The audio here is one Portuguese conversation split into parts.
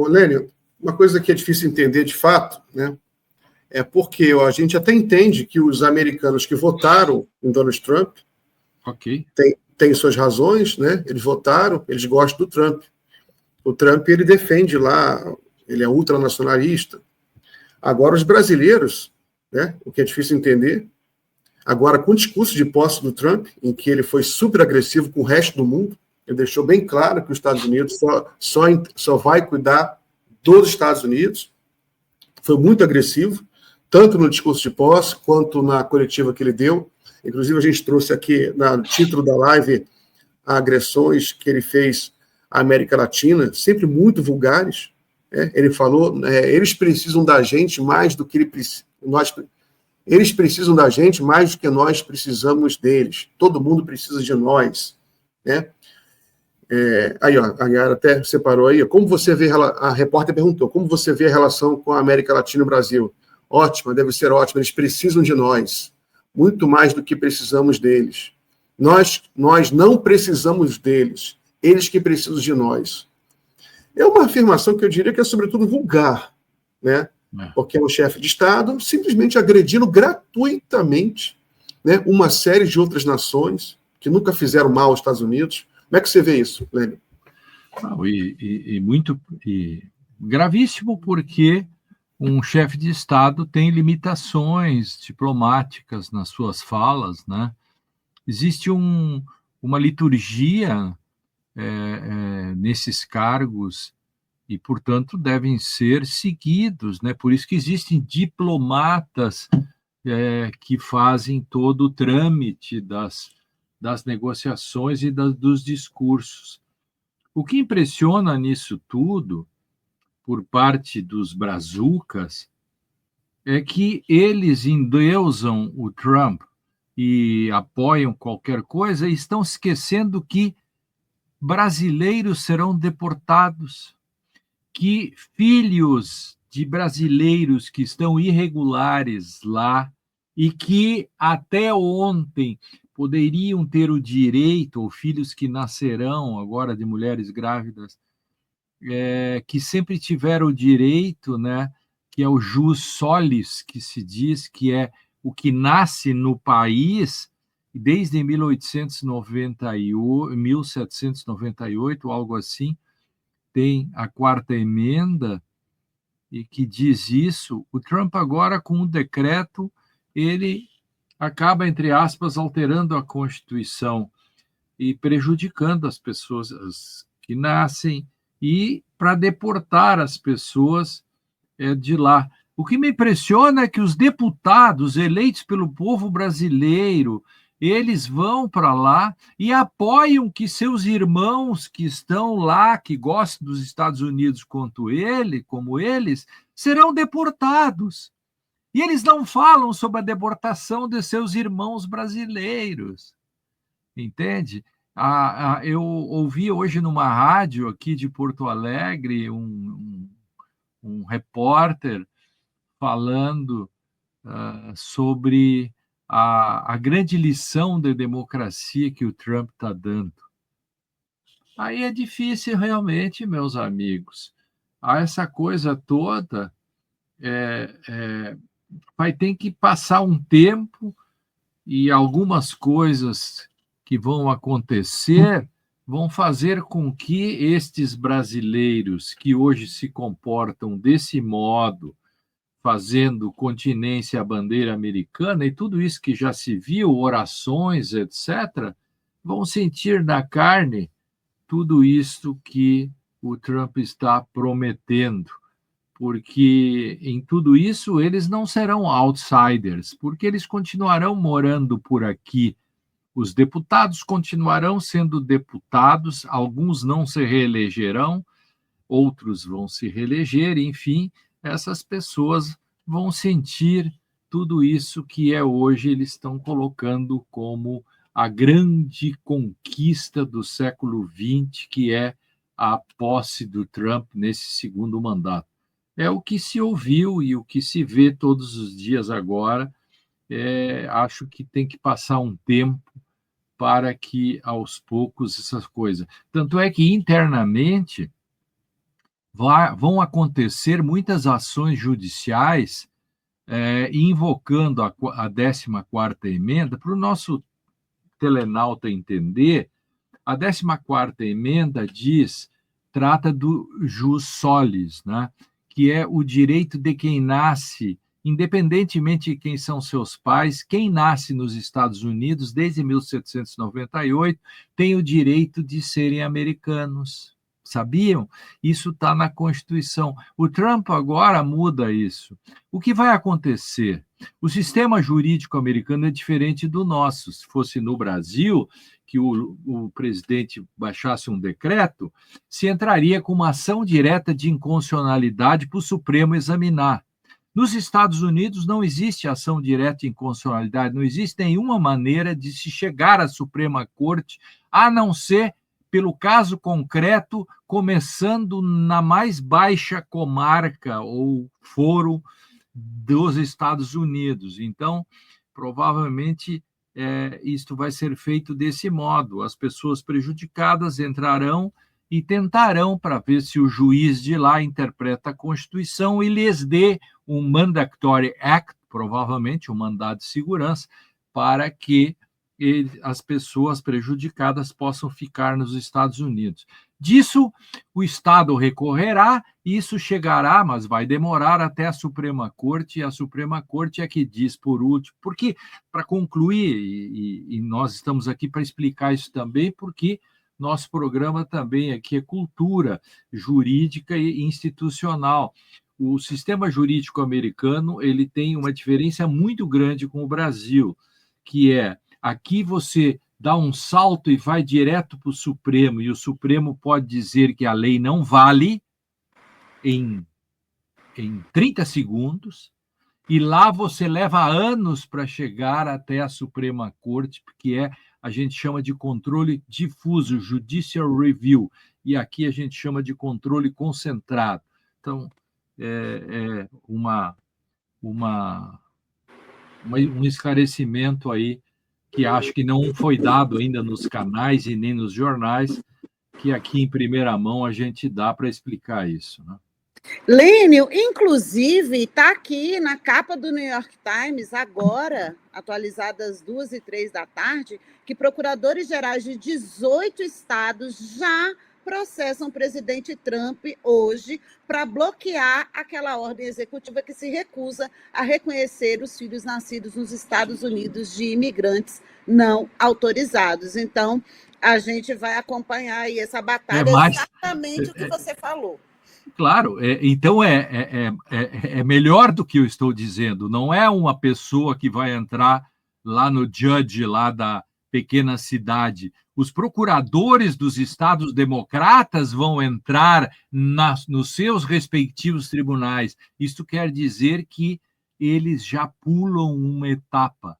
Lênio, uma coisa que é difícil entender de fato, né, é porque a gente até entende que os americanos que votaram em Donald Trump têm suas razões, né? Eles votaram, eles gostam do Trump. O Trump, ele defende lá, ele é ultranacionalista. Agora, os brasileiros, né, o que é difícil entender, agora, com o discurso de posse do Trump, em que ele foi super agressivo com o resto do mundo, ele deixou bem claro que os Estados Unidos só vai cuidar dos Estados Unidos. Foi muito agressivo, tanto no discurso de posse, quanto na coletiva que ele deu. Inclusive, a gente trouxe aqui, no título da live, agressões que ele fez à América Latina, sempre muito vulgares. Ele falou, eles precisam da gente mais do que eles precisam da gente mais do que nós precisamos deles. Todo mundo precisa de nós. Né? Aí, ó, a Yara até separou aí. Como você vê, a repórter perguntou, como você vê a relação com a América Latina e o Brasil? Ótima, deve ser ótima. Eles precisam de nós, muito mais do que precisamos deles. Nós não precisamos deles, eles que precisam de nós. É uma afirmação que eu diria que é, sobretudo, vulgar, né? Porque é um chefe de Estado simplesmente agredindo gratuitamente, né, uma série de outras nações que nunca fizeram mal aos Estados Unidos. Como é que você vê isso, Lênio? Muito gravíssimo, porque um chefe de Estado tem limitações diplomáticas nas suas falas, né? Existe uma liturgia nesses cargos e, portanto, devem ser seguidos, né? Por isso que existem diplomatas que fazem todo o trâmite das negociações e dos discursos. O que impressiona nisso tudo, por parte dos brazucas, é que eles endeusam o Trump e apoiam qualquer coisa e estão esquecendo que brasileiros serão deportados, que filhos de brasileiros que estão irregulares lá e que até ontem poderiam ter o direito, ou filhos que nascerão agora de mulheres grávidas, que sempre tiveram o direito, né, que é o jus solis, que se diz que é o que nasce no país desde 1798, algo assim, tem a quarta emenda, e que diz isso. O Trump agora, com o decreto, ele acaba, entre aspas, alterando a Constituição e prejudicando as pessoas que nascem e para deportar as pessoas de lá. O que me impressiona é que os deputados eleitos pelo povo brasileiro, eles vão para lá e apoiam que seus irmãos que estão lá, que gostam dos Estados Unidos como eles, serão deportados. E eles não falam sobre a deportação de seus irmãos brasileiros. Entende? Eu ouvi hoje numa rádio aqui de Porto Alegre um repórter falando sobre a grande lição de democracia que o Trump está dando. Aí é difícil realmente, meus amigos. Essa coisa toda vai ter que passar um tempo e algumas coisas que vão acontecer vão fazer com que estes brasileiros que hoje se comportam desse modo, fazendo continência à bandeira americana e tudo isso que já se viu, orações, etc., vão sentir na carne tudo isso que o Trump está prometendo, porque em tudo isso eles não serão outsiders, porque eles continuarão morando por aqui. Os deputados continuarão sendo deputados, alguns não se reelegerão, outros vão se reeleger, enfim, essas pessoas vão sentir tudo isso que hoje eles estão colocando como a grande conquista do século XX, que é a posse do Trump nesse segundo mandato. É o que se ouviu e o que se vê todos os dias agora. Acho que tem que passar um tempo para que, aos poucos, essas coisas... Tanto é que, internamente, vão acontecer muitas ações judiciais invocando a 14ª emenda. Para o nosso telenauta entender, a 14ª emenda trata do jus solis, né? Que é o direito de quem nasce, independentemente de quem são seus pais, quem nasce nos Estados Unidos desde 1798 tem o direito de serem americanos. Sabiam? Isso está na Constituição. O Trump agora muda isso. O que vai acontecer? O sistema jurídico americano é diferente do nosso. Se fosse no Brasil, que o presidente baixasse um decreto, se entraria com uma ação direta de inconstitucionalidade para o Supremo examinar. Nos Estados Unidos não existe ação direta de inconstitucionalidade, não existe nenhuma maneira de se chegar à Suprema Corte, a não ser pelo caso concreto, começando na mais baixa comarca ou foro dos Estados Unidos. Então, provavelmente, isto vai ser feito desse modo. As pessoas prejudicadas entrarão e tentarão para ver se o juiz de lá interpreta a Constituição e lhes dê um Mandatory Act, provavelmente um mandado de segurança, para que as pessoas prejudicadas possam ficar nos Estados Unidos. Disso, o Estado recorrerá, isso chegará, mas vai demorar até a Suprema Corte, e a Suprema Corte é que diz por último, porque, para concluir, e nós estamos aqui para explicar isso também, porque nosso programa também aqui é cultura jurídica e institucional. O sistema jurídico americano ele tem uma diferença muito grande com o Brasil, que é aqui você dá um salto e vai direto para o Supremo, e o Supremo pode dizer que a lei não vale em 30 segundos, e lá você leva anos para chegar até a Suprema Corte, porque a gente chama de controle difuso, judicial review, e aqui a gente chama de controle concentrado. Então, um esclarecimento aí que acho que não foi dado ainda nos canais e nem nos jornais, que aqui em primeira mão a gente dá para explicar isso, né? Lênio, inclusive, está aqui na capa do New York Times, agora, atualizada às 2h03 da tarde, que procuradores gerais de 18 estados já processam o presidente Trump hoje para bloquear aquela ordem executiva que se recusa a reconhecer os filhos nascidos nos Estados Unidos de imigrantes não autorizados. Então, a gente vai acompanhar aí essa batalha, exatamente o que você falou. Claro, então é melhor do que eu estou dizendo. Não é uma pessoa que vai entrar lá no judge, lá da pequena cidade. Os procuradores dos estados democratas vão entrar nos seus respectivos tribunais. Isto quer dizer que eles já pulam uma etapa.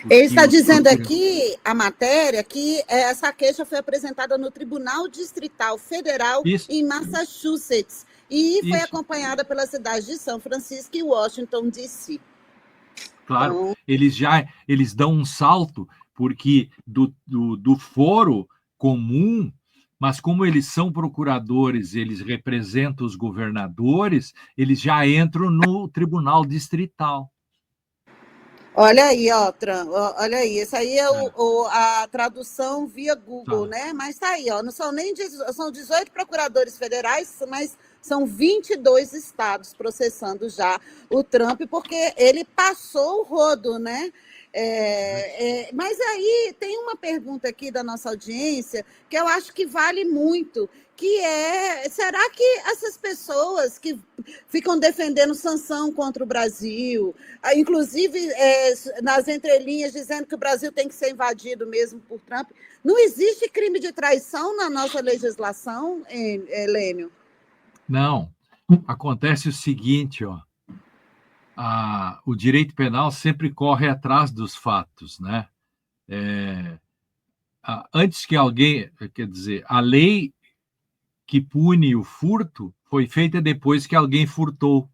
Ele está dizendo aqui, a matéria, que essa queixa foi apresentada no Tribunal Distrital Federal em Massachusetts e foi acompanhada pela cidade de São Francisco e Washington, D.C. Claro, então, eles dão um salto, porque do foro comum, mas como eles são procuradores, eles representam os governadores, eles já entram no Tribunal Distrital. Olha aí, olha aí, isso aí é a tradução via Google, né? Mas tá aí, não são nem são 18 procuradores federais, mas são 22 estados processando já o Trump, porque ele passou o rodo, né? Mas aí tem uma pergunta aqui da nossa audiência que eu acho que vale muito, que será que essas pessoas que ficam defendendo sanção contra o Brasil, inclusive nas entrelinhas dizendo que o Brasil tem que ser invadido mesmo por Trump, não existe crime de traição na nossa legislação, Lênio? Não. Acontece o seguinte, o direito penal sempre corre atrás dos fatos, né? Antes que alguém, quer dizer, a lei que pune o furto foi feita depois que alguém furtou.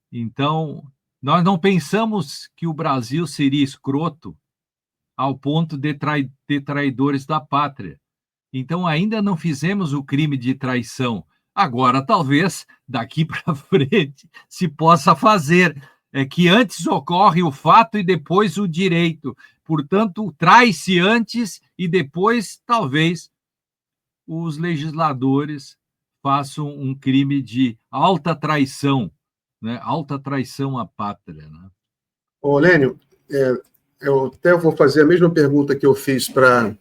Então, nós não pensamos que o Brasil seria escroto ao ponto de traidores da pátria. Então, ainda não fizemos o crime de traição. Agora, talvez, daqui para frente, se possa fazer. É que antes ocorre o fato e depois o direito. Portanto, trai-se antes e depois, talvez, os legisladores façam um crime de alta traição, né? Alta traição à pátria. Né? Ô, Lênio, eu até vou fazer a mesma pergunta que eu fiz para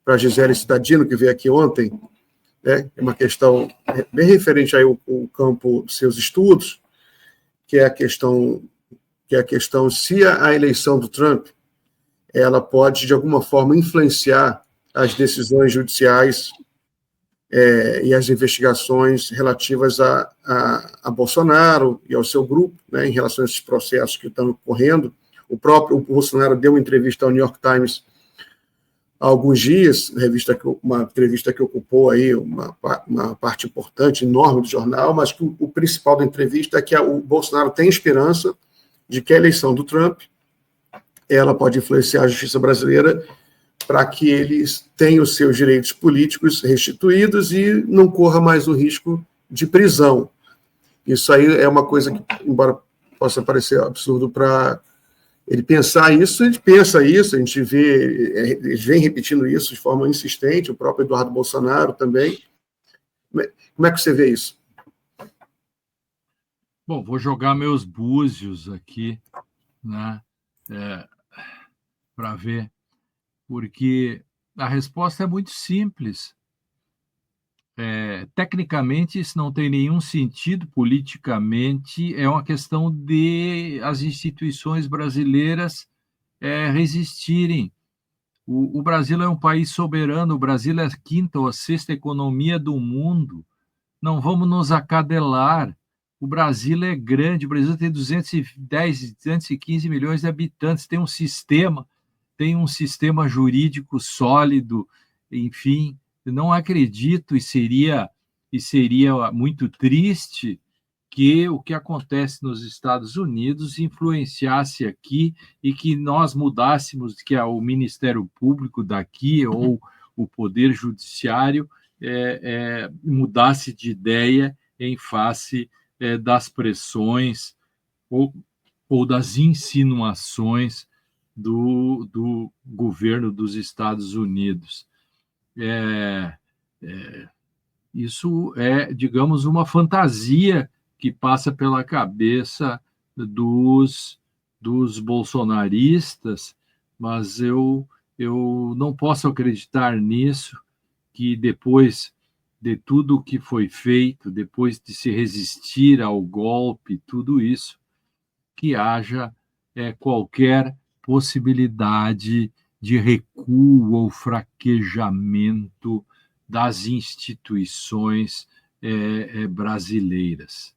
a Gisele Cittadino, que veio aqui ontem, né? É uma questão bem referente aí ao campo dos seus estudos, que é a questão se a eleição do Trump ela pode, de alguma forma, influenciar as decisões judiciais e as investigações relativas a Bolsonaro e ao seu grupo, né, em relação a esses processos que estão ocorrendo. O próprio Bolsonaro deu uma entrevista ao New York Times há alguns dias, uma entrevista que ocupou aí uma parte importante, enorme do jornal, mas que o principal da entrevista é que o Bolsonaro tem esperança de que a eleição do Trump ela pode influenciar a justiça brasileira para que eles tenham os seus direitos políticos restituídos e não corra mais o risco de prisão. Isso aí é uma coisa que, embora possa parecer absurdo para ele pensar isso, ele pensa isso, a gente vê, eles vem repetindo isso de forma insistente, o próprio Eduardo Bolsonaro também. Como é que você vê isso? Bom, vou jogar meus búzios aqui, né, para ver, porque a resposta é muito simples. Tecnicamente, isso não tem nenhum sentido, politicamente, é uma questão de as instituições brasileiras resistirem. O Brasil é um país soberano, o Brasil é a quinta ou a sexta economia do mundo. Não vamos nos acadelar. O Brasil é grande, o Brasil tem 210, 215 milhões de habitantes, tem um sistema jurídico sólido, enfim. Não acredito, e seria muito triste que o que acontece nos Estados Unidos influenciasse aqui e que nós mudássemos, que o Ministério Público daqui ou o Poder Judiciário mudasse de ideia em face das pressões ou das insinuações do governo dos Estados Unidos. Isso é, digamos, uma fantasia que passa pela cabeça dos bolsonaristas, mas eu não posso acreditar nisso, que depois de tudo o que foi feito, depois de se resistir ao golpe, tudo isso, que haja qualquer possibilidade de recuo ou fraquejamento das instituições brasileiras.